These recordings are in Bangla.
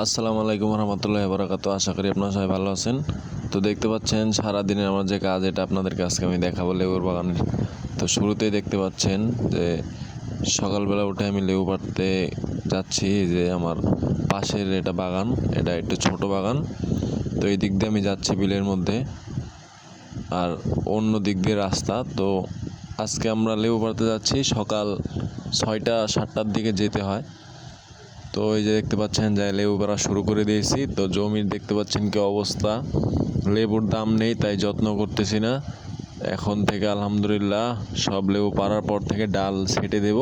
আসসালামু আলাইকুম রহমতুল্লাহি বারাকাতু। আশা করি আপনারা সবাই ভালো আছেন। তো দেখতে পাচ্ছেন সারাদিনের আমার যে কাজ, এটা আপনাদেরকে আজকে আমি দেখাবো লেবুর বাগানের। তো শুরুতেই দেখতে পাচ্ছেন যে সকালবেলা উঠে আমি লেবু পাড়তে যাচ্ছি। যে আমার পাশের এটা বাগান, এটা একটু ছোট বাগান। তো এই দিক দিয়ে আমি যাচ্ছি বিলের মধ্যে, আর অন্য দিক দিয়ে রাস্তা। তো আজকে আমরা লেবু পাড়তে যাচ্ছি, সকাল 6টা-7টার দিকে যেতে হয়। তো এই যে দেখতে পাচ্ছেন যে লেবু পাড়া শুরু করে দিয়েছি। তো জমির দেখতে পাচ্ছেন কি অবস্থা, লেবুর দাম নেই তাই যত্ন করতেছি না। এখন থেকে আলহামদুলিল্লাহ সব লেবু পাড়ার পর থেকে ডাল ছেটে দেব,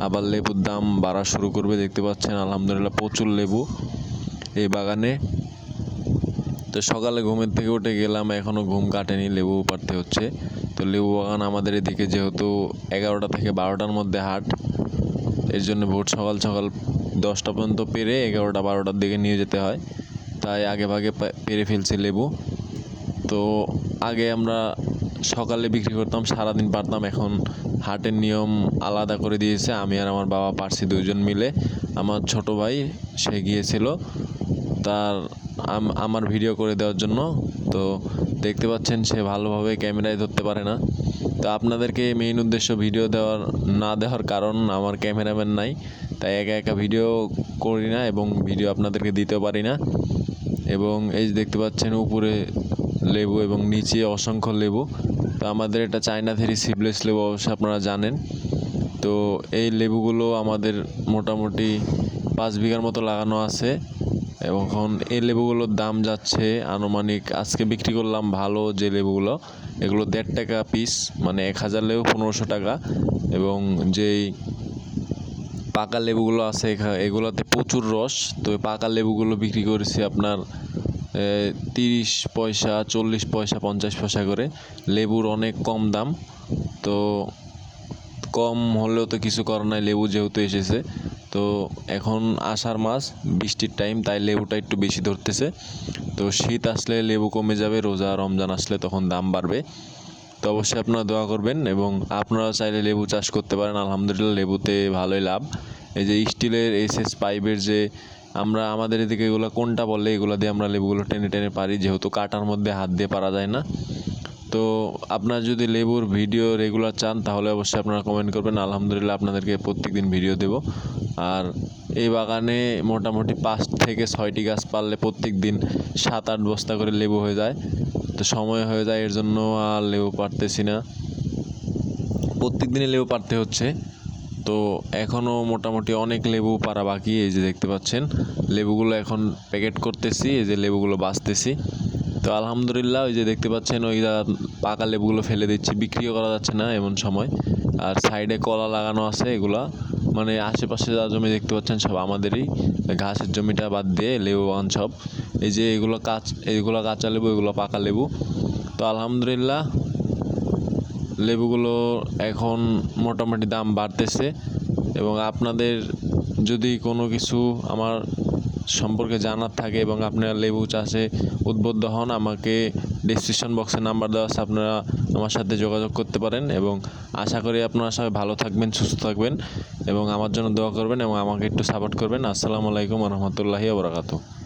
আবার লেবুর দাম বাড়া শুরু করবে। দেখতে পাচ্ছেন আলহামদুলিল্লাহ প্রচুর লেবু এই বাগানে। তো সকালে ঘুমের থেকে উঠে গেলাম, এখনও ঘুম কাটেনি, লেবু পাড়তে হচ্ছে। তো লেবু বাগান আমাদের এদিকে যেহেতু 11টা থেকে 12টার মধ্যে হাট, এর জন্য ভোর সকাল সকাল 10টা পর্যন্ত পেরে 11টা-12টার দিকে নিয়ে যেতে হয়, তাই আগে ভাগে পেরে ফেলছি লেবু। তো আগে আমরা সকালে বিক্রি করতাম, সারাদিন পারতাম। এখন হাটের নিয়ম আলাদা করে দিয়েছে। আমি আর আমার বাবা পারছি দুজন মিলে। আমার ছোট ভাই সে গিয়েছিল তার আমার ভিডিও করে দেওয়ার জন্য। তো দেখতে পাচ্ছেন সে ভালোভাবে ক্যামেরায় ধরতে পারে না। তো আপনাদেরকে মেইন উদ্দেশ্য ভিডিও দেওয়ার কারণ আমার ক্যামেরাম্যান নাই, তাই একা একা ভিডিও করি না এবং ভিডিও আপনাদেরকে দিতেও পারি না। এবং এই যে দেখতে পাচ্ছেন উপরে লেবু এবং নিচে অসংখ্য লেবু। তো আমাদের এটা চায়না থেরি সিডলেস লেবু, অবশ্যই আপনারা জানেন। তো এই লেবুগুলো আমাদের মোটামুটি 5 বিঘার মতো লাগানো আছে। এবং এখন এই লেবুগুলোর দাম যাচ্ছে আনুমানিক, আজকে বিক্রি করলাম ভালো যে লেবুগুলো, এগুলো 1.5 টাকা পিস, মানে 1000 লেবু 1500 টাকা। এবং যেই পাকা লেবুগুলো আছে এগুলোতে প্রচুর রস। তো পাকা লেবুগুলো বিক্রি করেছি আপনার 30 পয়সা, 40 পয়সা, 50 পয়সা করে। লেবুর অনেক কম দাম। তো কম হলেও তো কিছু করার নাই, লেবু যেহেতু এসেছে। তো এখন আষাঢ় মাস, বৃষ্টির টাইম, তাই লেবুটা একটু বেশি ধরতেছে। তো শীত আসলে লেবু কমে যাবে, রোজা রমজান আসলে তখন দাম বাড়বে। তো অবশ্যই আপনারা দোয়া করবেন এবং আপনারা চাইলে লেবু চাষ করতে পারেন। আলহামদুলিল্লাহ লেবুতে ভালোই লাভ। এই যে স্টিলের এসএস পাইপের যে আমাদের এদিকে এগুলো কোনটা বলে, এগুলো দিয়ে আমরা লেবুগুলো টেনে টেনে পারি, যেহেতু কাটার মধ্যে হাত দিয়ে পারা যায় না। তো আপনারা যদি লেবুর ভিডিও রেগুলার চান তাহলে অবশ্যই আপনারা কমেন্ট করবেন। আলহামদুলিল্লাহ আপনাদেরকে প্রত্যেকদিন ভিডিও দেব। আর এই বাগানে মোটামুটি 5 থেকে 6টি গাছ পারলে প্রত্যেক দিন 7-8 বস্তা করে লেবু হয়ে যায়। তো সময় হয়ে যায়, এর জন্য আর লেবু পারতেছি না, প্রত্যেক দিনই লেবু পারতে হচ্ছে। তো এখনও মোটামুটি অনেক লেবু পাড়া বাকি। এই যে দেখতে পাচ্ছেন লেবুগুলো এখন প্যাকেট করতেছি, এই যে লেবুগুলো বাছতেছি। তো আলহামদুলিল্লাহ ওই যে দেখতে পাচ্ছেন ওই পাকা লেবুগুলো ফেলে দিচ্ছি, বিক্রিও করা যাচ্ছে না এমন সময়। আর সাইডে কলা লাগানো আছে, এগুলা মানে আশেপাশে যা জমি দেখতে পাচ্ছেন সব আমাদেরই, ঘাসের জমিটা বাদ দিয়ে লেবু বাগান সব। এই যে এইগুলো কাঁচা লেবু, এগুলো পাকা লেবু। তো আলহামদুলিল্লাহ লেবুগুলো এখন মোটামুটি দাম বাড়তেছে। এবং আপনাদের যদি কোনো কিছু আমার সম্পর্কে জানার থাকে এবং আপনারা লেবু চাষে উদ্বুদ্ধ হন, আমাকে ডেসক্রিপশন বক্সে নাম্বার দেওয়া আছে, আপনারা আমার সাথে যোগাযোগ করতে পারেন। এবং আশা করি আপনারা সবাই ভালো থাকবেন, সুস্থ থাকবেন এবং আমার জন্য দোয়া করবেন এবং আমাকে একটু সাপোর্ট করবেন। আসসালামু আলাইকুম রহমতুল্লাহি ওয়া বারাকাতুহু।